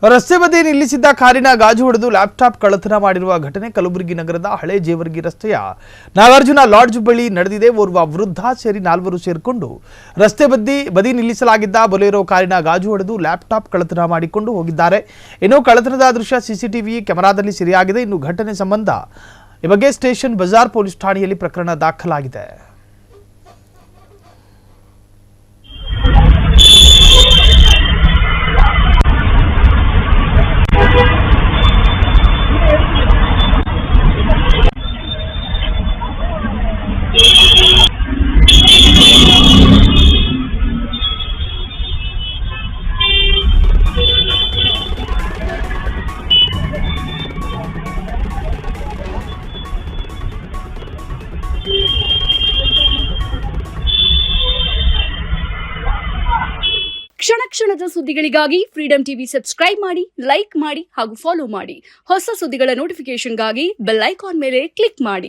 ರಸ್ತೆ ಬದಿ ನಿಲ್ಲಿಸಿದ್ದ ಕಾರಿನ ಗಾಜು ಹೊಡೆದು ಲ್ಯಾಪ್ಟಾಪ್ ಕಳ್ಳತನ ಮಾಡಿರುವ ಘಟನೆ ಕಲಬುರಗಿ ನಗರದ ಹಳೆ ಜೇವರ್ಗಿ ರಸ್ತೆಯ ನಾಗಾರ್ಜುನ ಲಾಡ್ಜ್ ಬಳಿ ನಡೆದಿದೆ. ಓರ್ವ ವೃದ್ಧ ಸೇರಿ 4 ಸೇರಿಕೊಂಡು ರಸ್ತೆ ಬದಿ ನಿಲ್ಲಿಸಲಾಗಿದ್ದ ಬೊಲೆರೋ ಕಾರಿನ ಗಾಜು ಹೊಡೆದು ಲ್ಯಾಪ್ಟಾಪ್ ಕಳ್ಳತನ ಮಾಡಿಕೊಂಡು ಹೋಗಿದ್ದಾರೆ. ಇನ್ನು ಕಳ್ಳತನದ ದೃಶ್ಯ ಸಿಸಿಟಿವಿ ಕ್ಯಾಮೆರಾದಲ್ಲಿ ಸೆರೆಯಾಗಿದೆ. ಇನ್ನು ಘಟನೆ ಸಂಬಂಧ ಈ ಬಗ್ಗೆ ಸ್ಟೇಷನ್ ಬಜಾರ್ ಪೊಲೀಸ್ ಠಾಣೆಯಲ್ಲಿ ಪ್ರಕರಣ ದಾಖಲಾಗಿದೆ. ಕ್ಷಣದ ಸುದ್ದಿಗಳಿಗಾಗಿ ಫ್ರೀಡಂ ಟಿವಿ ಸಬ್ಸ್ಕ್ರೈಬ್ ಮಾಡಿ, ಲೈಕ್ ಮಾಡಿ ಹಾಗೂ ಫಾಲೋ ಮಾಡಿ. ಹೊಸ ಸುದ್ದಿಗಳ ನೋಟಿಫಿಕೇಶನ್ಗಾಗಿ ಬೆಲ್ ಐಕಾನ್ ಮೇಲೆ ಕ್ಲಿಕ್ ಮಾಡಿ.